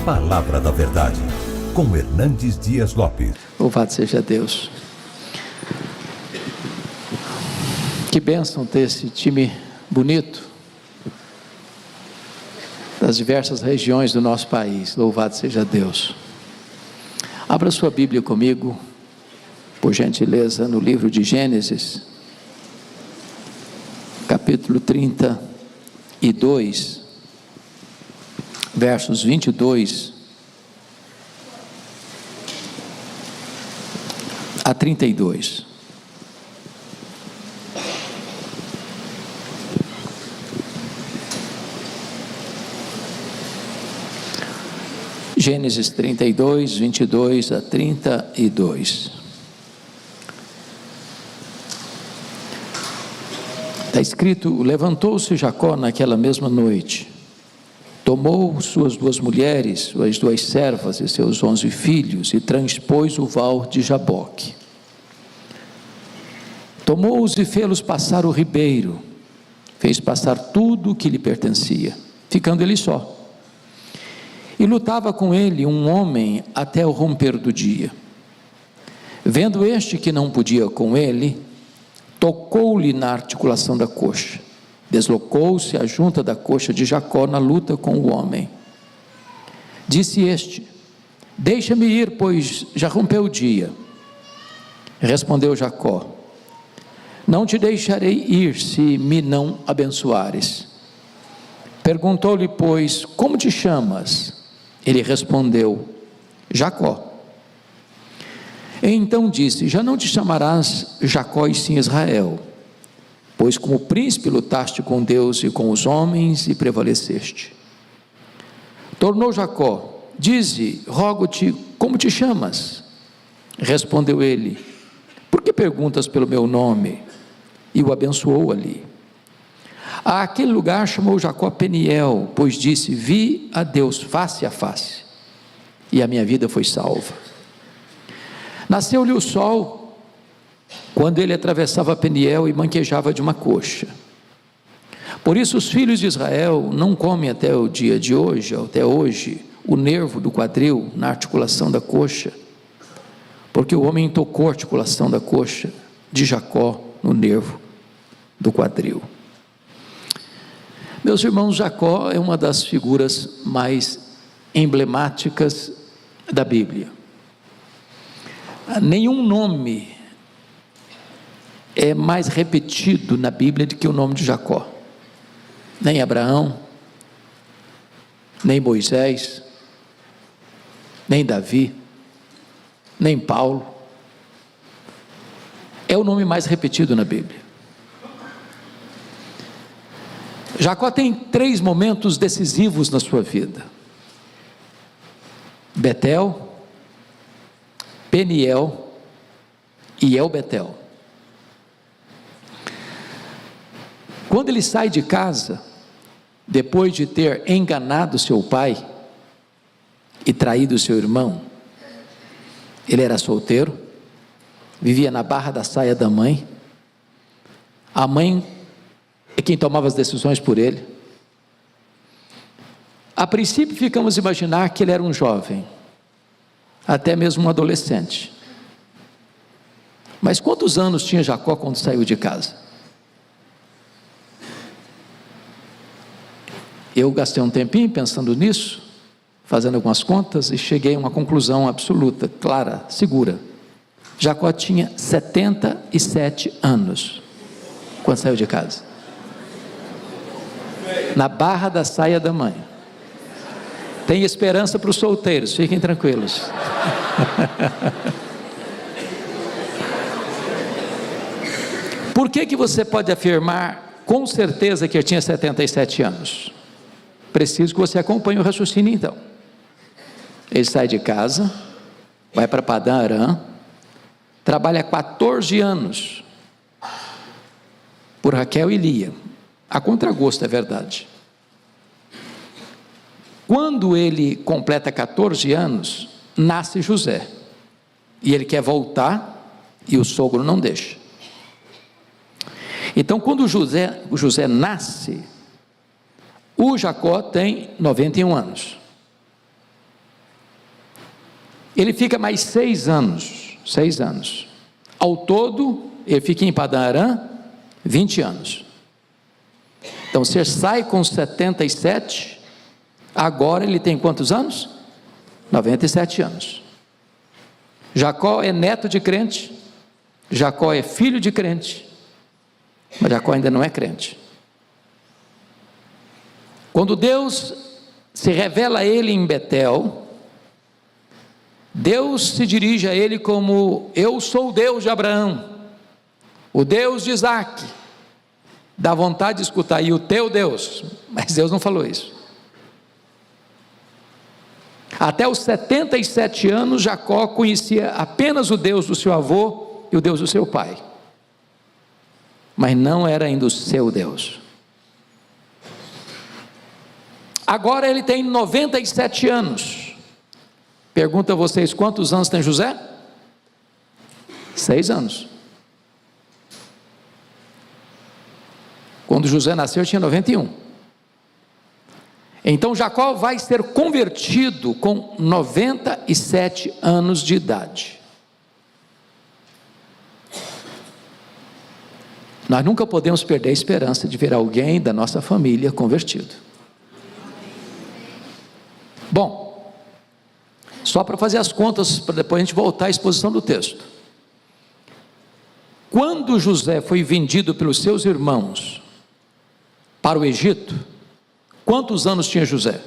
Palavra da Verdade, com Hernandes Dias Lopes. Louvado seja Deus. Que bênção ter esse time bonito das diversas regiões do nosso país. Louvado seja Deus. Abra sua Bíblia comigo, por gentileza, no livro de Gênesis, capítulo 32, versos 22 a 32. Gênesis 32, 22 a 32. Está escrito: levantou-se Jacó naquela mesma noite, tomou suas 2 mulheres, suas 2 servas e seus 11 filhos, e transpôs o val de Jaboque. Tomou-os e fê-los passar o ribeiro, fez passar tudo o que lhe pertencia, ficando ele só. E lutava com ele um homem até o romper do dia. Vendo este que não podia com ele, tocou-lhe na articulação da coxa. Deslocou-se a junta da coxa de Jacó na luta com o homem. Disse este: deixa-me ir, pois já rompeu o dia. Respondeu Jacó: não te deixarei ir se me não abençoares. Perguntou-lhe, pois, como te chamas? Ele respondeu: Jacó. Então disse: já não te chamarás Jacó e sim Israel, pois como príncipe lutaste com Deus e com os homens e prevaleceste. Tornou Jacó: dize, rogo-te, como te chamas? Respondeu ele: por que perguntas pelo meu nome? E o abençoou ali. A aquele lugar chamou Jacó Peniel, pois disse: vi a Deus face a face, e a minha vida foi salva. Nasceu-lhe o sol, quando ele atravessava Peniel e manquejava de uma coxa. Por isso os filhos de Israel não comem até o dia de hoje, até hoje, o nervo do quadril na articulação da coxa, porque o homem tocou a articulação da coxa de Jacó no nervo do quadril. Meus irmãos, Jacó é uma das figuras mais emblemáticas da Bíblia. Nenhum nome é mais repetido na Bíblia do que o nome de Jacó. Nem Abraão, nem Moisés, nem Davi, nem Paulo. É o nome mais repetido na Bíblia. Jacó tem 3 momentos decisivos na sua vida: Betel, Peniel e El-Betel. Quando ele sai de casa, depois de ter enganado seu pai e traído seu irmão, ele era solteiro, vivia na barra da saia da mãe. A mãe é quem tomava as decisões por ele. A princípio ficamos a imaginar que ele era um jovem, até mesmo um adolescente. Mas quantos anos tinha Jacó quando saiu de casa? Eu gastei um tempinho pensando nisso, fazendo algumas contas, e cheguei a uma conclusão absoluta, clara, segura. Jacó tinha 77 anos quando saiu de casa, na barra da saia da mãe. Tem esperança para os solteiros, fiquem tranquilos. Por que você pode afirmar com certeza que eu tinha 77 anos? Preciso que você acompanhe o raciocínio então. Ele sai de casa, vai para Padã Arã, trabalha 14 anos por Raquel e Lia, a contragosto, é verdade. Quando ele completa 14 anos, nasce José, e ele quer voltar, e o sogro não deixa. Então quando José nasce, o Jacó tem 91 anos, Ele fica mais 6 anos, 6 anos. Ao todo, ele fica em Padã Arã 20 anos. Então, você sai com 77, agora ele tem quantos anos? 97 anos. Jacó é neto de crente, Jacó é filho de crente, mas Jacó ainda não é crente. Quando Deus se revela a ele em Betel, Deus se dirige a ele como: eu sou o Deus de Abraão, o Deus de Isaac. Dá vontade de escutar aí: o teu Deus, mas Deus não falou isso. Até os 77 anos, Jacó conhecia apenas o Deus do seu avô e o Deus do seu pai, mas não era ainda o seu Deus. Agora ele tem 97 anos. Pergunto a vocês: quantos anos tem José? 6 anos. Quando José nasceu, tinha 91. Então Jacó vai ser convertido com 97 anos de idade. Nós nunca podemos perder a esperança de ver alguém da nossa família convertido. Bom, só para fazer as contas, para depois a gente voltar à exposição do texto. Quando José foi vendido pelos seus irmãos para o Egito, quantos anos tinha José?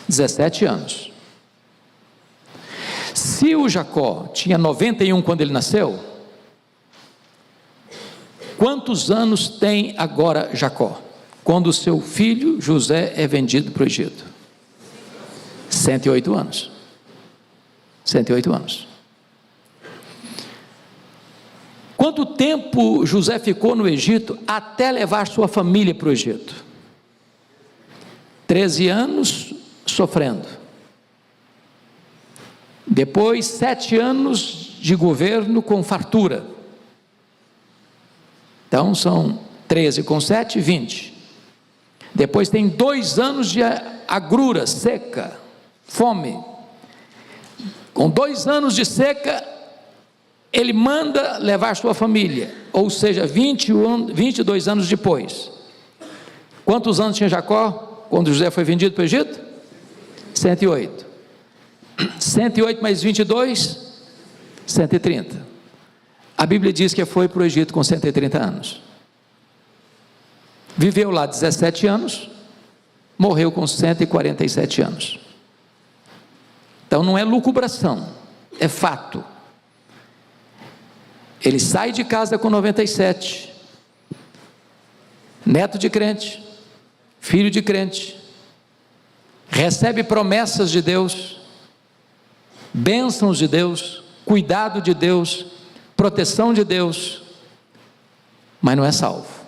17 anos. Se o Jacó tinha 91 quando ele nasceu, quantos anos tem agora Jacó, quando o seu filho José é vendido para o Egito? 108 anos. 108 anos. Quanto tempo José ficou no Egito até levar sua família para o Egito? 13 anos sofrendo. Depois 7 anos de governo com fartura. Então são 13 com 7, 20. Depois tem 2 anos de agrura, seca, fome. Com 2 anos de seca, ele manda levar sua família, ou seja, 22 anos depois. Quantos anos tinha Jacó quando José foi vendido para o Egito? 108. 108 mais 22, 130. A Bíblia diz que foi para o Egito com 130 anos. Viveu lá 17 anos, morreu com 147 anos. Então não é lucubração, é fato. Ele sai de casa com 97, neto de crente, filho de crente, recebe promessas de Deus, bênçãos de Deus, cuidado de Deus, proteção de Deus, mas não é salvo.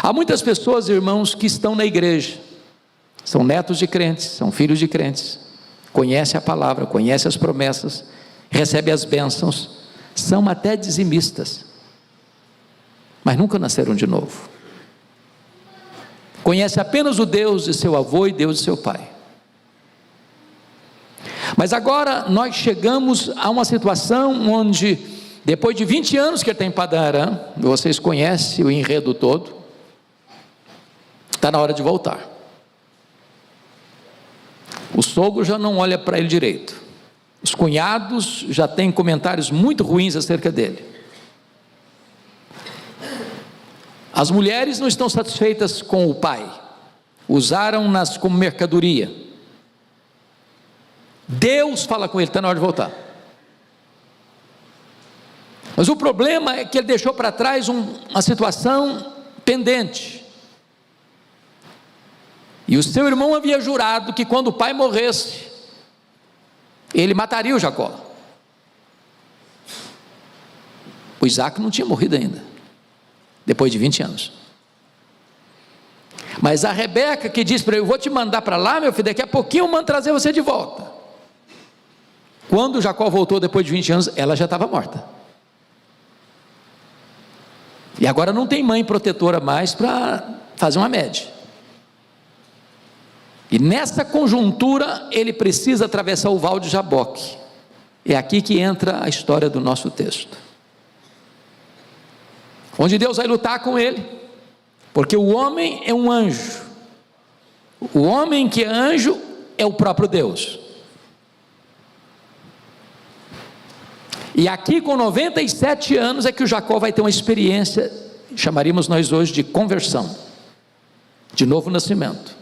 Há muitas pessoas, irmãos, que estão na igreja, são netos de crentes, são filhos de crentes, conhecem a palavra, conhecem as promessas, recebem as bênçãos, são até dizimistas, mas nunca nasceram de novo. Conhece apenas o Deus de seu avô e Deus de seu pai. Mas agora nós chegamos a uma situação onde, depois de 20 anos que ele tem em Padã Arã, vocês conhecem o enredo todo, está na hora de voltar. O sogro já não olha para ele direito, os cunhados já têm comentários muito ruins acerca dele, as mulheres não estão satisfeitas com o pai, usaram-nas como mercadoria. Deus fala com ele: está na hora de voltar. Mas o problema é que ele deixou para trás uma situação pendente, e o seu irmão havia jurado que quando o pai morresse, ele mataria o Jacó. O Isaac não tinha morrido ainda, depois de 20 anos. Mas a Rebeca, que disse para ele: eu vou te mandar para lá, meu filho, daqui a pouquinho eu mando trazer você de volta. Quando Jacó voltou depois de 20 anos, ela já estava morta. E agora não tem mãe protetora mais para fazer uma média. E nessa conjuntura, ele precisa atravessar o val de Jaboque. É aqui que entra a história do nosso texto, onde Deus vai lutar com ele, porque o homem é um anjo, o homem que é anjo é o próprio Deus. E aqui com 97 anos é que o Jacó vai ter uma experiência, chamaríamos nós hoje de conversão, de novo nascimento.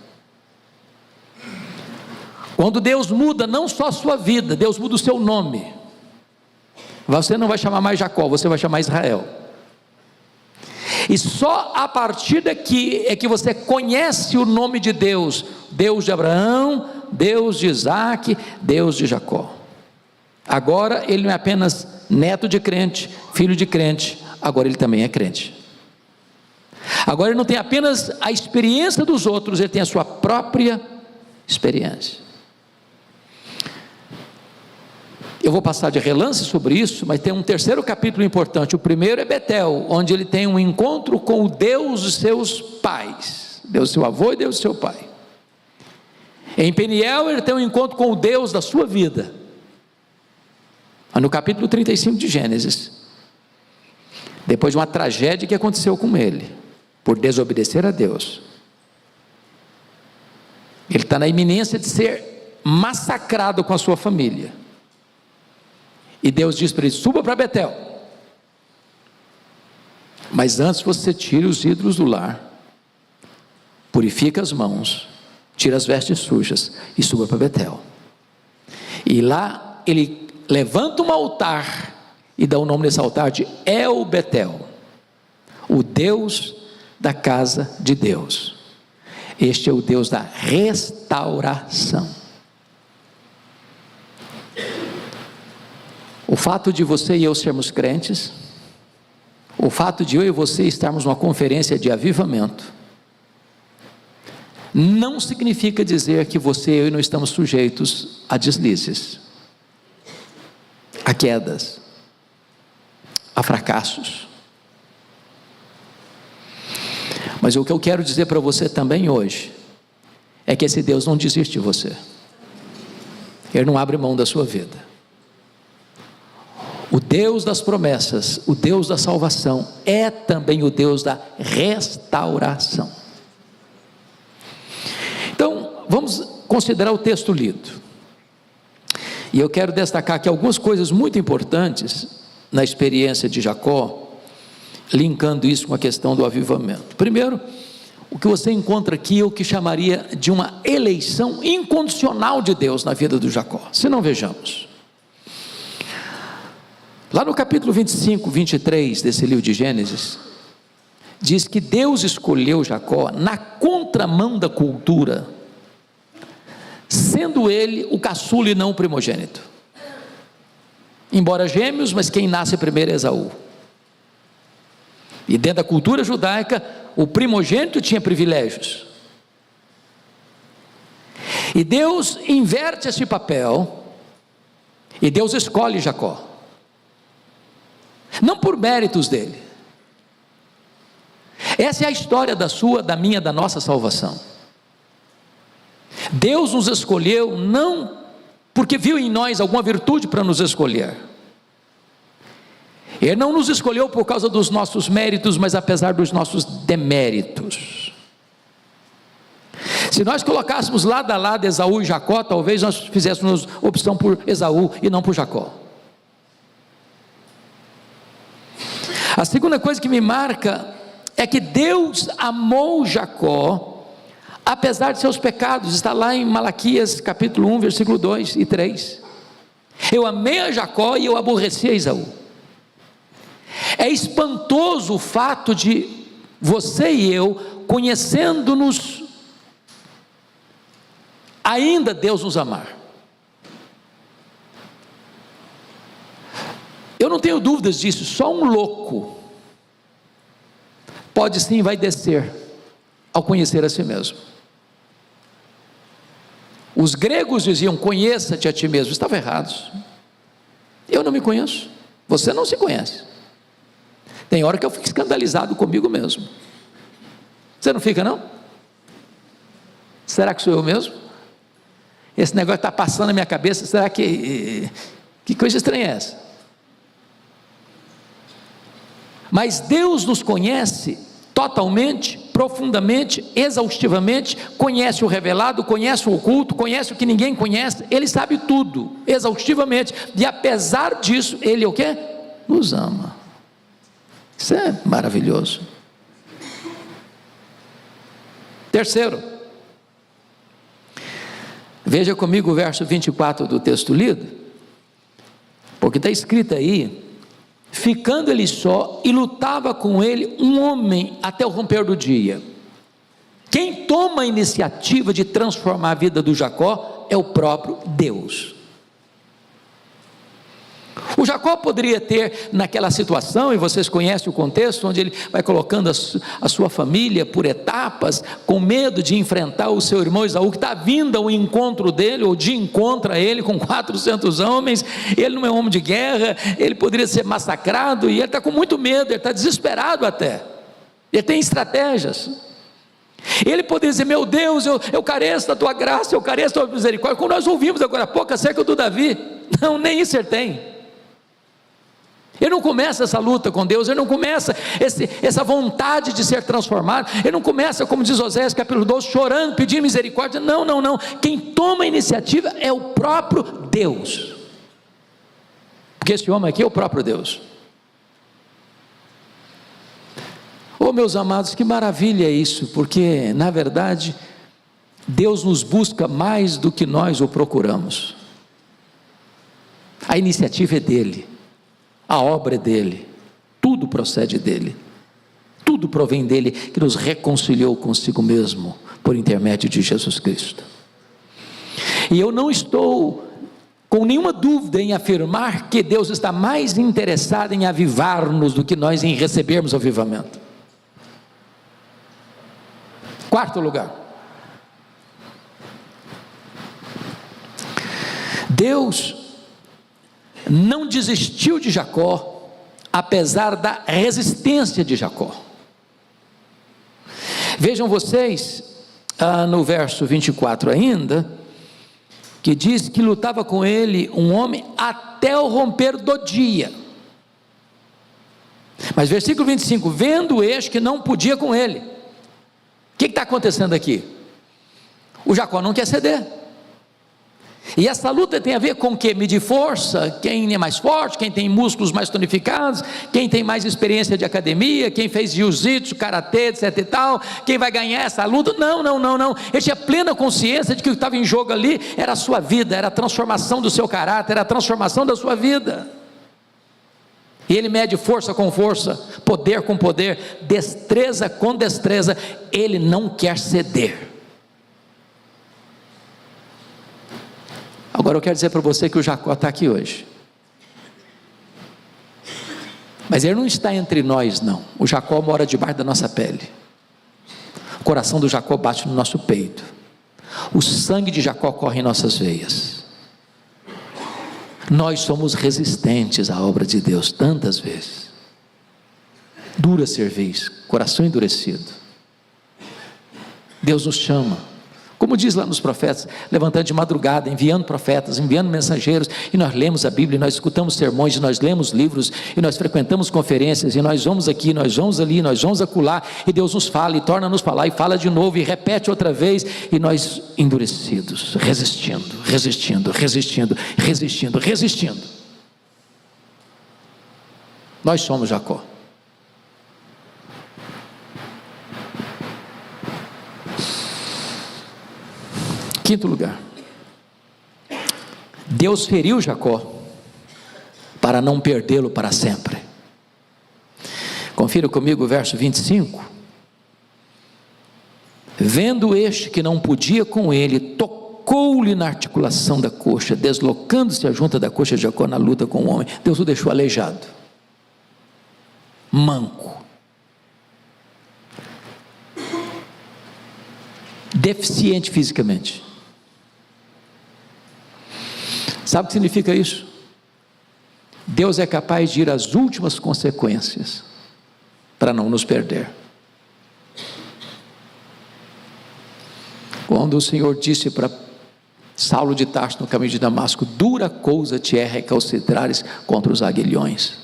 Quando Deus muda não só a sua vida, Deus muda o seu nome. Você não vai chamar mais Jacó, você vai chamar Israel. E só a partir daqui é que você conhece o nome de Deus: Deus de Abraão, Deus de Isaac, Deus de Jacó. Agora ele não é apenas neto de crente, filho de crente, agora ele também é crente. Agora ele não tem apenas a experiência dos outros, ele tem a sua própria experiência. Eu vou passar de relance sobre isso, mas tem um terceiro capítulo importante. O primeiro é Betel, onde ele tem um encontro com o Deus dos seus pais, Deus do seu avô e Deus do seu pai. Em Peniel ele tem um encontro com o Deus da sua vida, no capítulo 35 de Gênesis, depois de uma tragédia que aconteceu com ele, por desobedecer a Deus. Ele está na iminência de ser massacrado com a sua família, e Deus diz para ele: suba para Betel, mas antes você tire os ídolos do lar, purifica as mãos, tira as vestes sujas e suba para Betel. E lá ele levanta um altar e dá o nome desse altar de El Betel, o Deus da casa de Deus. Este é o Deus da restauração. O fato de você e eu sermos crentes, o fato de eu e você estarmos numa conferência de avivamento, não significa dizer que você e eu não estamos sujeitos a deslizes, a quedas, a fracassos. Mas o que eu quero dizer para você também hoje é que esse Deus não desiste de você, Ele não abre mão da sua vida. O Deus das promessas, o Deus da salvação, é também o Deus da restauração. Então, vamos considerar o texto lido. E eu quero destacar aqui algumas coisas muito importantes na experiência de Jacó, linkando isso com a questão do avivamento. Primeiro, o que você encontra aqui é o que chamaria de uma eleição incondicional de Deus na vida do Jacó. Se não, vejamos. Lá no capítulo 25, 23 desse livro de Gênesis, diz que Deus escolheu Jacó na contramão da cultura, sendo ele o caçula e não o primogênito. Embora gêmeos, mas quem nasce primeiro é Esaú. E dentro da cultura judaica, o primogênito tinha privilégios. E Deus inverte esse papel, e Deus escolhe Jacó. Não por méritos dele. Essa é a história da sua, da minha, da nossa salvação. Deus nos escolheu não porque viu em nós alguma virtude para nos escolher. Ele não nos escolheu por causa dos nossos méritos, mas apesar dos nossos deméritos. Se nós colocássemos lado a lado Esaú e Jacó, talvez nós fizéssemos opção por Esaú e não por Jacó. A segunda coisa que me marca é que Deus amou Jacó, apesar de seus pecados. Está lá em Malaquias capítulo 1, versículo 2 e 3. Eu amei a Jacó e eu aborreci a Esaú. É espantoso o fato de você e eu, conhecendo-nos, ainda Deus nos amar. Eu não tenho dúvidas disso. Só um louco pode sim, vai descer ao conhecer a si mesmo. Os gregos diziam: conheça-te a ti mesmo. Estavam errados. Eu não me conheço, você não se conhece. Tem hora que eu fico escandalizado comigo mesmo. Você não fica, não? Será que sou eu mesmo? Esse negócio está passando na minha cabeça, será que coisa estranha é essa? Mas Deus nos conhece totalmente, profundamente, exaustivamente, conhece o revelado, conhece o oculto, conhece o que ninguém conhece, Ele sabe tudo, exaustivamente, e apesar disso, Ele o quê? Nos ama. Isso é maravilhoso. Terceiro, veja comigo o verso 24 do texto lido, porque está escrito aí: ficando ele só, e lutava com ele um homem até o romper do dia. Quem toma a iniciativa de transformar a vida do Jacó é o próprio Deus. O Jacó poderia ter naquela situação, e vocês conhecem o contexto, onde ele vai colocando a sua família por etapas, com medo de enfrentar o seu irmão Esaú, que está vindo ao encontro dele, ou de encontro a ele, com 400 homens, ele não é homem de guerra, ele poderia ser massacrado, e ele está com muito medo, ele está desesperado até, ele tem estratégias. Ele poderia dizer: meu Deus, eu careço da tua graça, eu careço da tua misericórdia, como nós ouvimos agora há pouco acerca do Davi. Não, nem isso ele tem. Ele não começa essa luta com Deus, ele não começa essa vontade de ser transformado, ele não começa, como diz Oséias capítulo 12, chorando, pedindo misericórdia. Não, quem toma a iniciativa é o próprio Deus, porque esse homem aqui é o próprio Deus. Oh, meus amados, que maravilha isso, porque na verdade Deus nos busca mais do que nós o procuramos. A iniciativa é dele, a obra é dele, tudo procede dele, tudo provém dele, que nos reconciliou consigo mesmo por intermédio de Jesus Cristo. E eu não estou com nenhuma dúvida em afirmar que Deus está mais interessado em avivar-nos do que nós em recebermos o avivamento. Quarto lugar, Deus não desistiu de Jacó, apesar da resistência de Jacó. Vejam vocês, no verso 24 ainda, que diz que lutava com ele um homem até o romper do dia. Mas versículo 25, vendo este que não podia com ele. O que está acontecendo aqui? O Jacó não quer ceder. E essa luta tem a ver com o que? Medir força, quem é mais forte, quem tem músculos mais tonificados, quem tem mais experiência de academia, quem fez jiu-jitsu, karatê, etc e tal, quem vai ganhar essa luta. Não, ele tinha plena consciência de que o que estava em jogo ali era a sua vida, era a transformação do seu caráter, era a transformação da sua vida. E ele mede força com força, poder com poder, destreza com destreza, ele não quer ceder. Agora eu quero dizer para você que o Jacó está aqui hoje, mas ele não está entre nós não. O Jacó mora debaixo da nossa pele, o coração do Jacó bate no nosso peito, o sangue de Jacó corre em nossas veias. Nós somos resistentes à obra de Deus tantas vezes, dura cerviz, coração endurecido. Deus nos chama, como diz lá nos profetas, levantando de madrugada, enviando profetas, enviando mensageiros, e nós lemos a Bíblia, e nós escutamos sermões, e nós lemos livros, e nós frequentamos conferências, e nós vamos aqui, nós vamos ali, nós vamos acolá, e Deus nos fala, e torna a nos falar, e fala de novo, e repete outra vez, e nós endurecidos, resistindo. Nós somos Jacó. Quinto lugar, Deus feriu Jacó para não perdê-lo para sempre. Confira comigo o verso 25. Vendo este que não podia com ele, tocou-lhe na articulação da coxa, deslocando-se a junta da coxa de Jacó na luta com o homem. Deus o deixou aleijado, manco, deficiente fisicamente. Sabe o que significa isso? Deus é capaz de ir às últimas consequências para não nos perder. quando o Senhor disse para Saulo de Tarso no caminho de Damasco: dura coisa te é recalcitrares contra os aguilhões.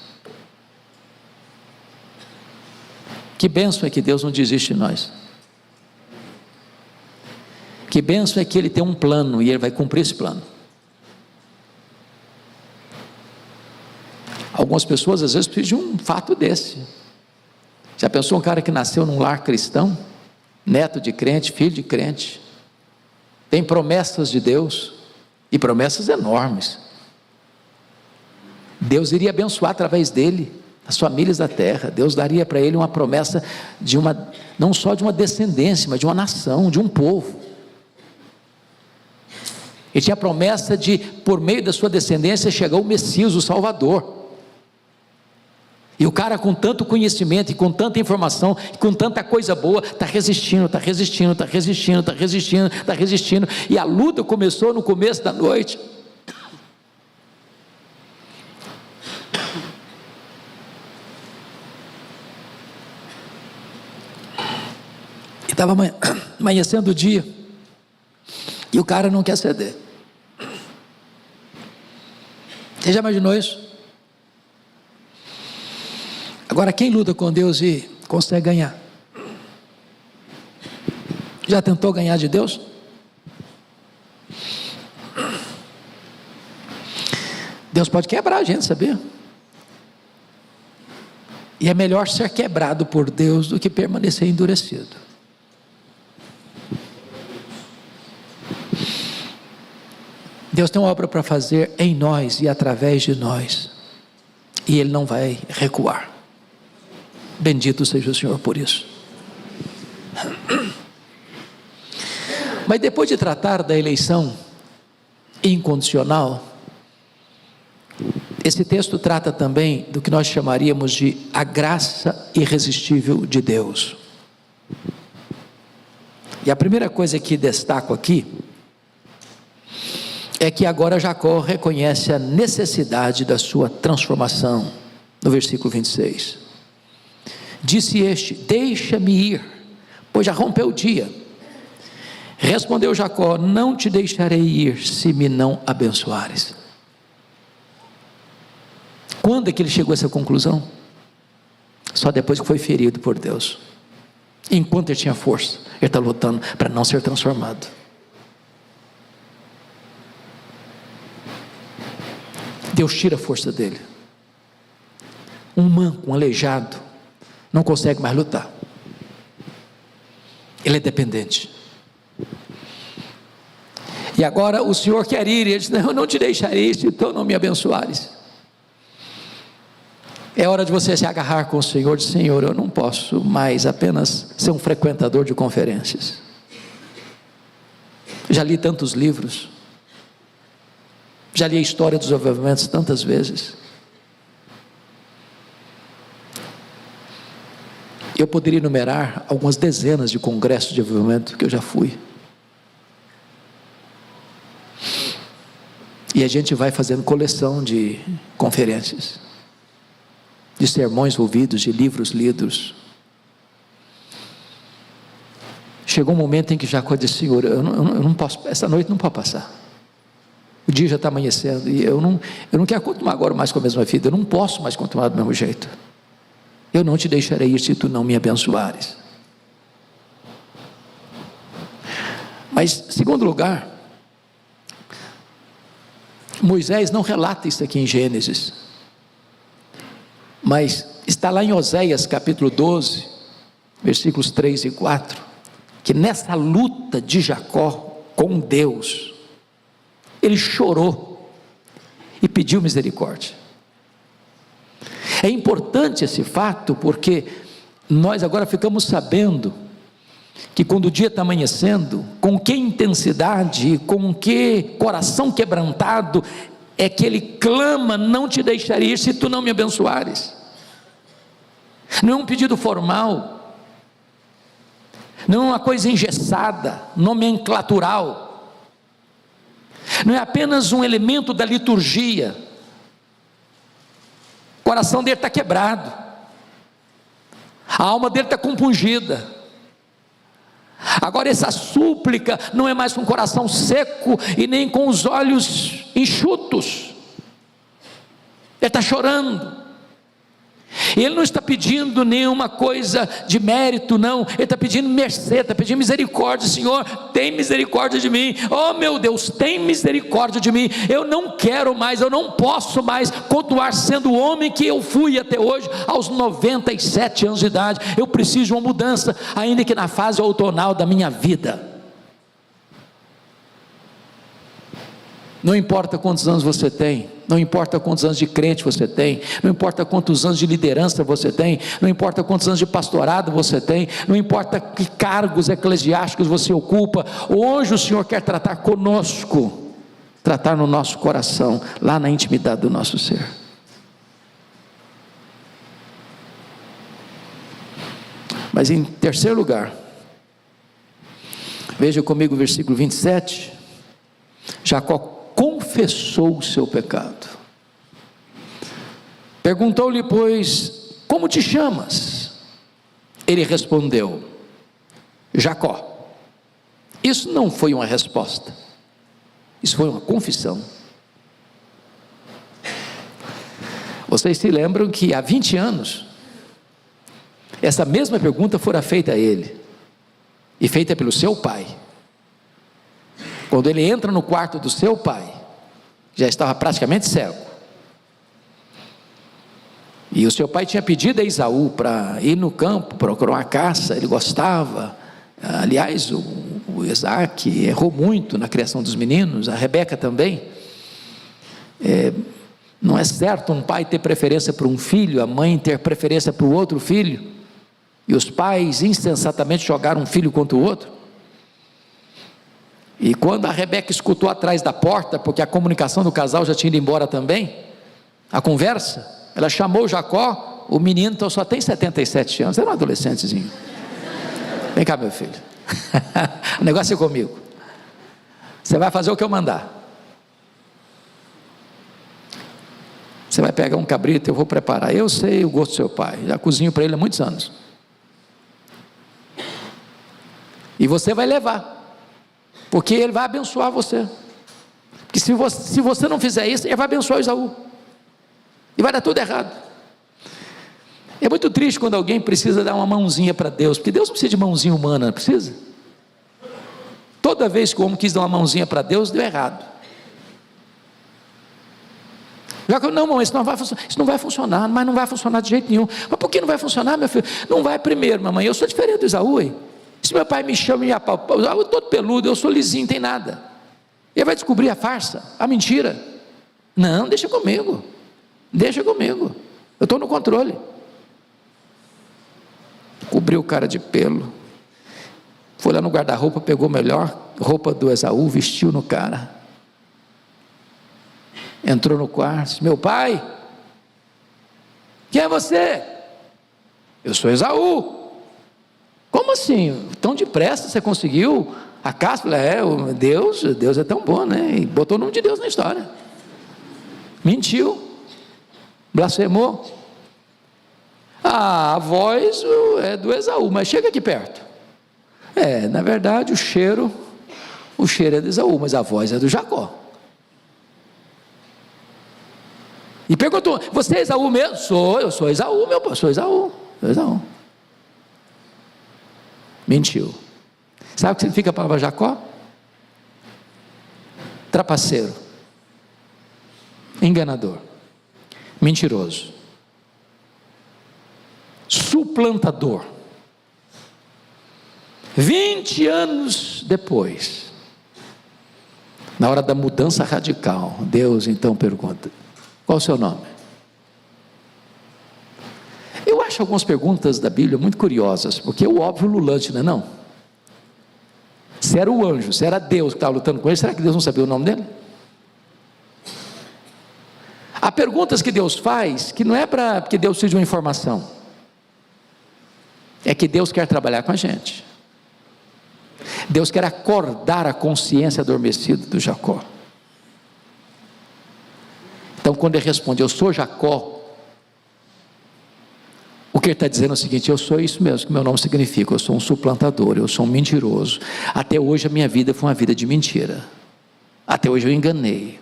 Que bênção é que Deus não desiste de nós. Que bênção é que Ele tem um plano e Ele vai cumprir esse plano. Algumas pessoas às vezes precisam de um fato desse. Já pensou um cara que nasceu num lar cristão, neto de crente, filho de crente, tem promessas de Deus, e promessas enormes. Deus iria abençoar através dele as famílias da terra. Deus daria para ele uma promessa de não só de uma descendência, mas de uma nação, de um povo. Ele tinha a promessa de, por meio da sua descendência, chegar o Messias, o Salvador. E o cara, com tanto conhecimento e com tanta informação e com tanta coisa boa, está resistindo, e a luta começou no começo da noite. E estava amanhecendo o dia, e o cara não quer ceder. Você já imaginou isso? Agora, quem luta com Deus e consegue ganhar? Já tentou ganhar de Deus? Deus pode quebrar a gente, sabia? E é melhor ser quebrado por Deus do que permanecer endurecido. Deus tem uma obra para fazer em nós e através de nós, e Ele não vai recuar. Bendito seja o Senhor por isso. Mas depois de tratar da eleição incondicional, esse texto trata também do que nós chamaríamos de a graça irresistível de Deus. E a primeira coisa que destaco aqui é que agora Jacó reconhece a necessidade da sua transformação, no versículo 26. Disse este: deixa-me ir, pois já rompeu o dia. Respondeu Jacó: não te deixarei ir, se me não abençoares. Quando é que ele chegou a essa conclusão? Só depois que foi ferido por Deus. Enquanto ele tinha força, ele está lutando para não ser transformado. Deus tira a força dele. Um manco, um aleijado, não consegue mais lutar. Ele é dependente. E agora o Senhor quer ir, e ele diz: não, eu não te deixarei se tu não me abençoares. É hora de você se agarrar com o Senhor, de Senhor, eu não posso mais apenas ser um frequentador de conferências. Já li tantos livros, já li a história dos avivamentos tantas vezes. Eu poderia enumerar algumas dezenas de congressos de avivamento que eu já fui. E a gente vai fazendo coleção de conferências, de sermões ouvidos, de livros lidos. Chegou um momento em que Jacó disse: Senhor, eu não posso, essa noite não pode passar. O dia já está amanhecendo e eu não quero continuar agora mais com a mesma vida. Eu não posso mais continuar do mesmo jeito. Eu não te deixarei ir se tu não me abençoares. Mas, segundo lugar, Moisés não relata isso aqui em Gênesis, mas está lá em Oséias capítulo 12, versículos 3 e 4, que nessa luta de Jacó com Deus, ele chorou e pediu misericórdia. É importante esse fato, porque nós agora ficamos sabendo que quando o dia está amanhecendo, com que intensidade, com que coração quebrantado é que ele clama: não te deixarei ir se tu não me abençoares. Não é um pedido formal, não é uma coisa engessada, nomenclatural, não é apenas um elemento da liturgia. O coração dele está quebrado, a alma dele está compungida, Agora essa súplica não é mais com o coração seco e nem com os olhos enxutos. Ele está chorando. Ele não está pedindo nenhuma coisa de mérito, não. Ele está pedindo mercê, está pedindo misericórdia. Senhor, tem misericórdia de mim. Oh meu Deus, tem misericórdia de mim. Eu não quero mais, eu não posso mais continuar sendo o homem que eu fui até hoje, aos 97 anos de idade. Eu preciso de uma mudança, ainda que na fase outonal da minha vida. Não importa quantos anos você tem, não importa quantos anos de crente você tem, não importa quantos anos de liderança você tem, não importa quantos anos de pastorado você tem, não importa que cargos eclesiásticos você ocupa, hoje o Senhor quer tratar conosco, tratar no nosso coração, lá na intimidade do nosso ser. Mas em terceiro lugar, veja comigo o versículo 27, Jacó confessou o seu pecado. Perguntou-lhe, pois, como te chamas? Ele respondeu, Jacó. Isso não foi uma resposta, isso foi uma confissão. Vocês se lembram que há 20 anos, essa mesma pergunta fora feita a ele, e feita pelo seu pai. Quando ele entra no quarto do seu pai, já estava praticamente cego, e o seu pai tinha pedido a Esaú para ir no campo, procurar uma caça, ele gostava. Aliás, o Isaac errou muito na criação dos meninos, a Rebeca também. Não é certo um pai ter preferência por um filho, a mãe ter preferência por outro filho, e os pais insensatamente jogaram um filho contra o outro. E quando a Rebeca escutou atrás da porta, porque a comunicação do casal já tinha ido embora também, a conversa, ela chamou Jacó, o menino então só tem 77 anos, era um adolescentezinho. Vem cá, meu filho, o negócio é comigo, você vai fazer o que eu mandar. Você vai pegar um cabrito, eu vou preparar, eu sei o gosto do seu pai, já cozinho para ele há muitos anos, e você vai levar, porque ele vai abençoar você, porque se você não fizer isso, ele vai abençoar Esaú, e vai dar tudo errado. É muito triste quando alguém precisa dar uma mãozinha para Deus, porque Deus não precisa de mãozinha humana, não precisa? Toda vez que o homem quis dar uma mãozinha para Deus, deu errado. Já que não, mamãe, isso não vai funcionar, mas não vai funcionar de jeito nenhum. Mas por que não vai funcionar, meu filho? Não vai primeiro, mamãe, eu sou diferente do Esaú, hein? Se meu pai me chama e me apalpa, eu sou todo peludo, eu sou lisinho, não tem nada. Ele vai descobrir a farsa, a mentira. Não, deixa comigo, eu estou no controle. Cobriu o cara de pelo, foi lá no guarda-roupa, pegou a melhor roupa do Esaú, vestiu no cara, entrou no quarto, disse, meu pai, quem é você? Eu sou Esaú. Como assim? Tão depressa você conseguiu a caça? Deus é tão bom, né? E botou o nome de Deus na história. Mentiu, blasfemou. A voz é do Esaú, mas chega aqui perto. Na verdade o cheiro é do Esaú, mas a voz é do Jacó. E perguntou, você é Esaú mesmo? Eu sou Esaú, meu pai, sou Esaú. Mentiu. Sabe o que significa a palavra Jacó? Trapaceiro, enganador, mentiroso, suplantador. 20 anos depois, na hora da mudança radical, Deus então pergunta, qual o seu nome? Eu acho algumas perguntas da Bíblia muito curiosas, porque é o óbvio ululante, não é não? Se era o anjo, se era Deus que estava lutando com ele, será que Deus não sabia o nome dele? Há perguntas que Deus faz, que não é porque Deus precisa de uma informação, é que Deus quer trabalhar com a gente. Deus quer acordar a consciência adormecida do Jacó. Então quando ele responde, eu sou Jacó, O que ele está dizendo é o seguinte: eu sou isso mesmo que meu nome significa, eu sou um suplantador, eu sou um mentiroso. Até hoje a minha vida foi uma vida de mentira. Até hoje eu enganei.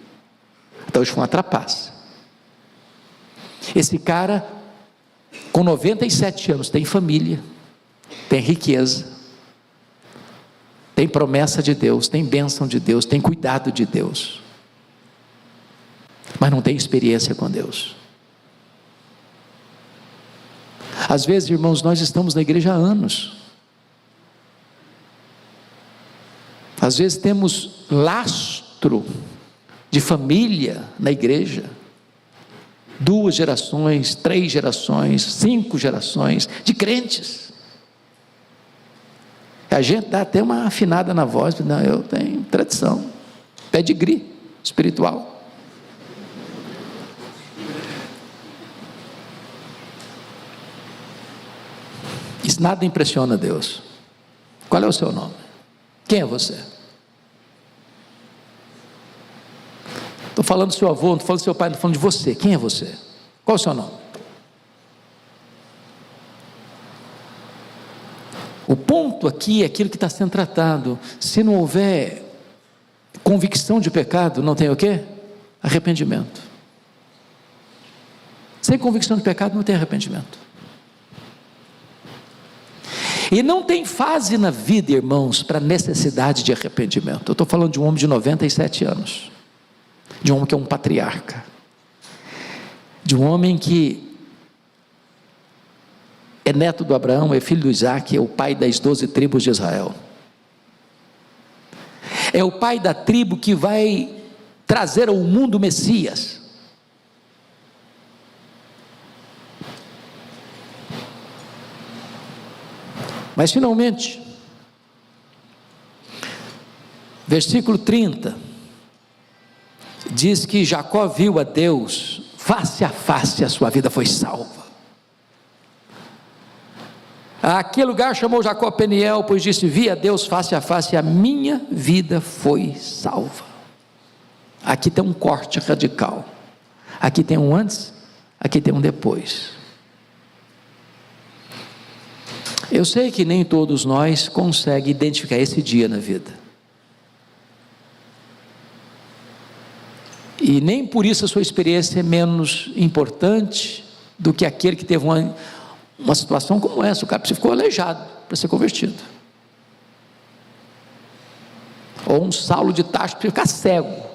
Até hoje foi uma trapaça. Esse cara, com 97 anos, tem família, tem riqueza, tem promessa de Deus, tem bênção de Deus, tem cuidado de Deus, mas não tem experiência com Deus. Às vezes, irmãos, nós estamos na igreja há anos, às vezes temos lastro de família na igreja, 2 gerações, 3 gerações, 5 gerações de crentes. A gente dá até uma afinada na voz, não, eu tenho tradição, pedigree espiritual. Isso nada impressiona Deus. Qual é o seu nome? Quem é você? Estou falando do seu avô, não estou falando do seu pai, não estou falando de você. Quem é você? Qual é o seu nome? O ponto aqui é aquilo que está sendo tratado. Se não houver convicção de pecado, não tem o quê? Arrependimento. Sem convicção de pecado não tem arrependimento. E não tem fase na vida, irmãos, para necessidade de arrependimento. Eu estou falando de um homem de 97 anos, de um homem que é um patriarca, de um homem que é neto do Abraão, é filho do Isaac, é o pai das 12 tribos de Israel, é o pai da tribo que vai trazer ao mundo o Messias. Mas finalmente, versículo 30, diz que Jacó viu a Deus face a face, a sua vida foi salva. Aquele lugar chamou Jacó Peniel, pois disse: vi a Deus face a face, a minha vida foi salva. Aqui tem um corte radical, aqui tem um antes, aqui tem um depois. Eu sei que nem todos nós conseguem identificar esse dia na vida, e nem por isso a sua experiência é menos importante do que aquele que teve uma situação como essa. O cara ficou aleijado para ser convertido, ou um Saulo de Tarso para ficar cego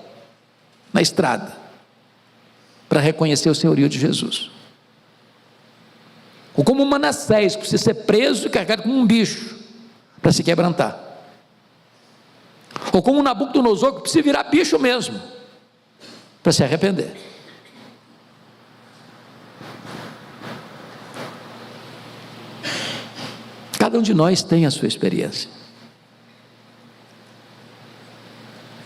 na estrada para reconhecer o senhorio de Jesus, ou como Manassés, que precisa ser preso e carregado como um bicho para se quebrantar, ou como Nabucodonosor, que precisa virar bicho mesmo para se arrepender. Cada um de nós tem a sua experiência.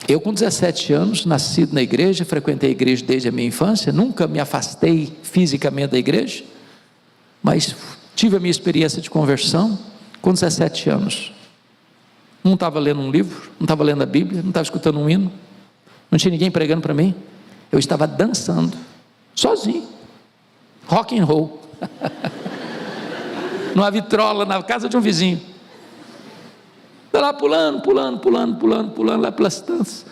Eu, com 17 anos, nascido na igreja, frequentei a igreja desde a minha infância, nunca me afastei fisicamente da igreja, mas tive a minha experiência de conversão com 17 anos. Não estava lendo um livro, não estava lendo a Bíblia, não estava escutando um hino, não tinha ninguém pregando para mim, eu estava dançando, sozinho, rock and roll, numa vitrola, na casa de um vizinho, lá pulando, lá pelas estâncias,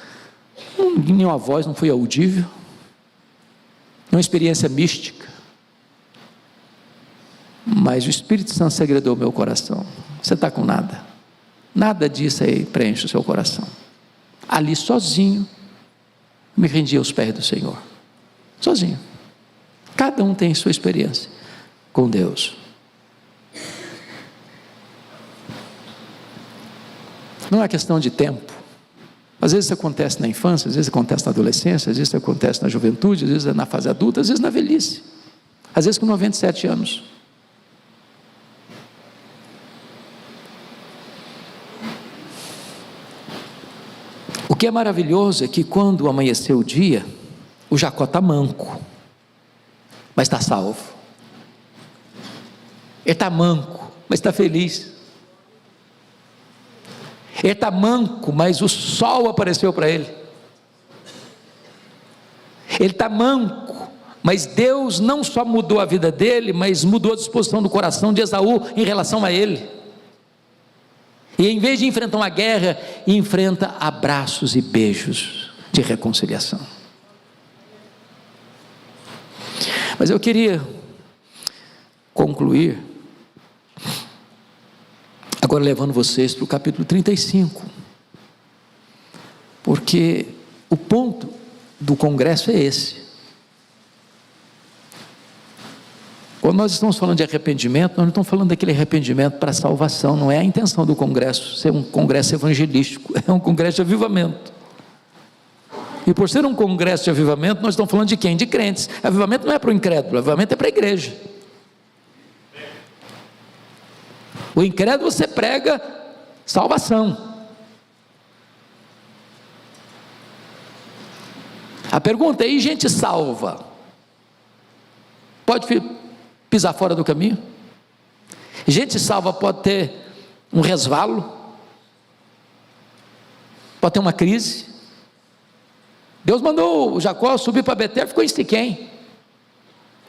nenhuma voz, não foi audível, uma experiência mística, mas o Espírito Santo segredou meu coração. Você está com nada, nada disso aí preenche o seu coração. Ali sozinho, me rendi aos pés do Senhor, sozinho. Cada um tem sua experiência com Deus. Não é questão de tempo. Às vezes isso acontece na infância, às vezes acontece na adolescência, às vezes isso acontece na juventude, às vezes na fase adulta, às vezes na velhice, às vezes com 97 anos. O que é maravilhoso é que quando amanheceu o dia, o Jacó está manco, mas está salvo. Ele está manco, mas está feliz. Ele está manco, mas o sol apareceu para ele. Ele está manco, Mas Deus não só mudou a vida dele, mas mudou a disposição do coração de Esaú em relação a ele. E em vez de enfrentar uma guerra, enfrenta abraços e beijos de reconciliação. Mas eu queria concluir agora levando vocês para o capítulo 35, porque o ponto do congresso é esse. Quando nós estamos falando de arrependimento, nós não estamos falando daquele arrependimento para salvação, não é a intenção do congresso ser um congresso evangelístico, é um congresso de avivamento. E por ser um congresso de avivamento, nós estamos falando de quem? De crentes. Avivamento não é para o incrédulo, avivamento é para a igreja. O incrédulo você prega salvação. A pergunta é: e gente salva? Pode pisar fora do caminho? Gente salva pode ter um resvalo, pode ter uma crise. Deus mandou o Jacó subir para Betel, ficou em Siquém,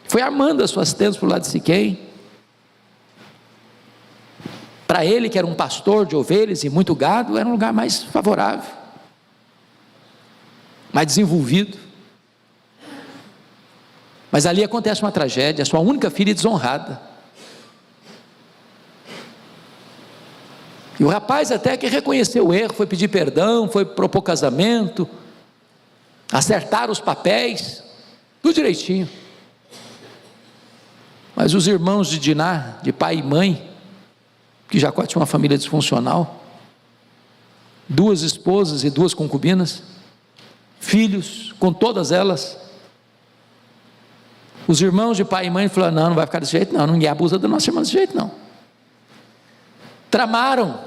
foi armando as suas tendas para o lado de Siquém. Para ele, que era um pastor de ovelhas e muito gado, era um lugar mais favorável, mais desenvolvido. Mas ali acontece uma tragédia, a sua única filha desonrada. E o rapaz até que reconheceu o erro, foi pedir perdão, foi propor casamento, acertaram os papéis, tudo direitinho. Mas os irmãos de Diná, de pai e mãe, que Jacó tinha uma família disfuncional, 2 esposas e 2 concubinas, filhos com todas elas. Os irmãos de pai e mãe falaram: não vai ficar desse jeito não, ninguém abusa da nossa irmã desse jeito não. Tramaram,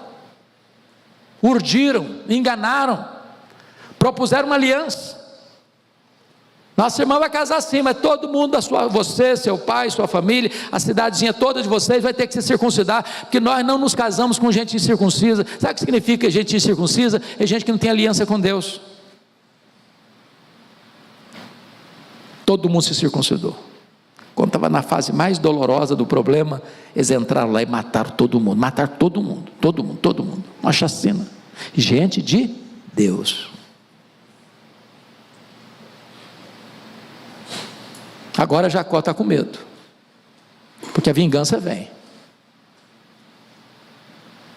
urdiram, enganaram, propuseram uma aliança. Nossa irmã vai casar assim, mas todo mundo, você, seu pai, sua família, a cidadezinha toda de vocês vai ter que se circuncidar, porque nós não nos casamos com gente incircuncisa. Sabe o que significa gente incircuncisa? É gente que não tem aliança com Deus. Todo mundo se circuncidou. Quando estava na fase mais dolorosa do problema, eles entraram lá e mataram todo mundo, uma chacina. Gente de Deus. Agora Jacó está com medo, porque a vingança vem,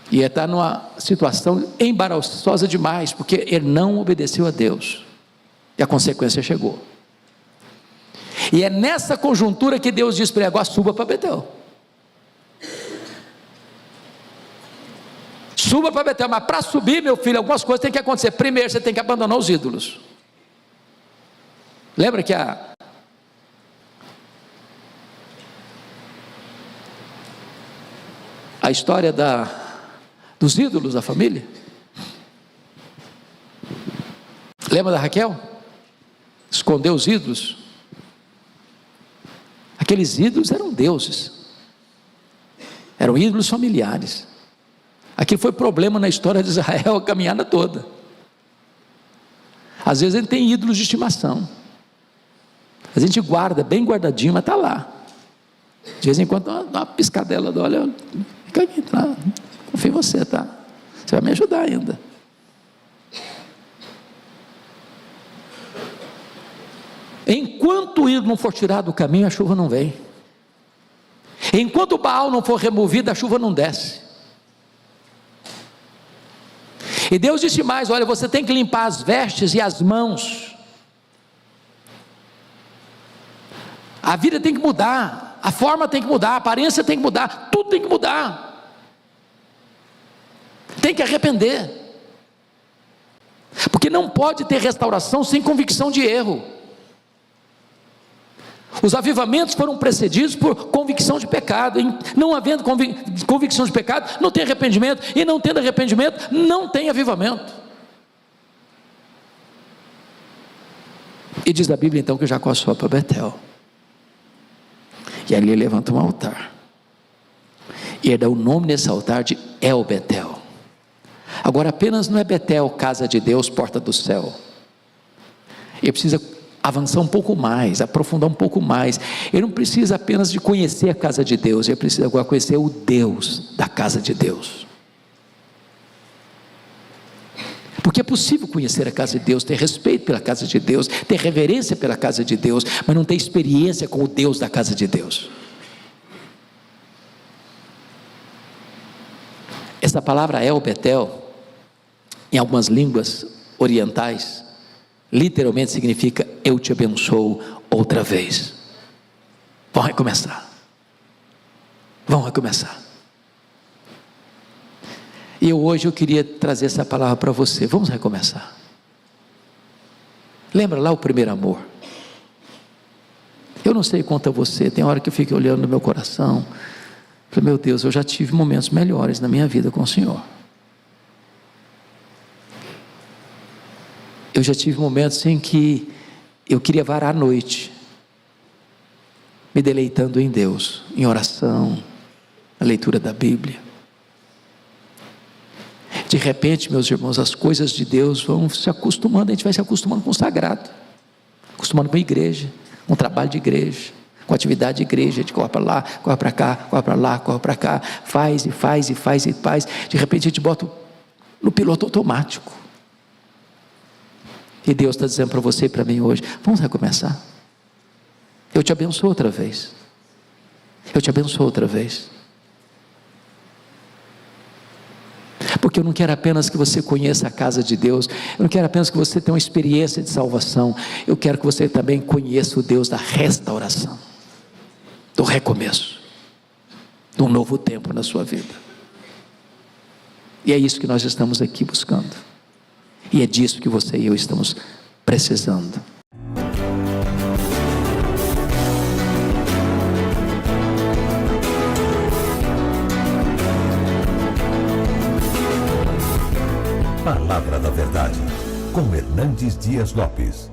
e ele está numa situação embaraçosa demais, porque ele não obedeceu a Deus, e a consequência chegou. E é nessa conjuntura que Deus diz para ele: agora suba para Betel. Suba para Betel, mas para subir, meu filho, algumas coisas têm que acontecer. Primeiro, você tem que abandonar os ídolos. Lembra que a história dos ídolos da família? Lembra da Raquel? Escondeu os ídolos. Aqueles ídolos eram deuses, eram ídolos familiares. Aquilo foi problema na história de Israel a caminhada toda. Às vezes a gente tem ídolos de estimação, a gente guarda bem guardadinho, mas está lá. De vez em quando dá uma piscadela, olha, fica aqui, tá? Confio em você, tá? Você vai me ajudar ainda. Enquanto o ídolo não for tirado do caminho, a chuva não vem. Enquanto o Baal não for removido, a chuva não desce. E Deus disse mais: olha, você tem que limpar as vestes e as mãos. A vida tem que mudar, a forma tem que mudar, a aparência tem que mudar, tudo tem que mudar. Tem que arrepender, porque não pode ter restauração sem convicção de erro. Os avivamentos foram precedidos por convicção de pecado. Não havendo convicção de pecado, não tem arrependimento, e não tendo arrependimento, não tem avivamento. E diz a Bíblia então que Jacó sobe para Betel, e ali ele levanta um altar, e ele dá o nome desse altar de El Betel. Agora apenas não é Betel, casa de Deus, porta do céu. Ele precisa avançar um pouco mais, aprofundar um pouco mais. Ele não precisa apenas de conhecer a casa de Deus, ele precisa agora conhecer o Deus da casa de Deus. Porque é possível conhecer a casa de Deus, ter respeito pela casa de Deus, ter reverência pela casa de Deus, mas não ter experiência com o Deus da casa de Deus. Essa palavra El Betel, em algumas línguas orientais, literalmente significa eu te abençoo outra vez. Vamos recomeçar. Vamos recomeçar. E hoje eu queria trazer essa palavra para você. Vamos recomeçar. Lembra lá o primeiro amor? Eu não sei quanto a você, tem hora que eu fico olhando no meu coração, falei, meu Deus, eu já tive momentos melhores na minha vida com o Senhor. Eu já tive momentos em que eu queria varar a noite, me deleitando em Deus, em oração, na leitura da Bíblia. De repente, meus irmãos, as coisas de Deus vão se acostumando, a gente vai se acostumando com o sagrado, acostumando com a igreja, com o trabalho de igreja, com a atividade de igreja, a gente corre para lá, corre para cá, corre para lá, corre para cá, faz e faz e faz e faz, de repente a gente bota no piloto automático. E Deus está dizendo para você e para mim hoje, vamos recomeçar. Eu te abençoo outra vez. Eu te abençoo outra vez. Porque eu não quero apenas que você conheça a casa de Deus, eu não quero apenas que você tenha uma experiência de salvação, eu quero que você também conheça o Deus da restauração, do recomeço, de um novo tempo na sua vida. E é isso que nós estamos aqui buscando, e é disso que você e eu estamos precisando. Palavra da Verdade, com Hernandes Dias Lopes.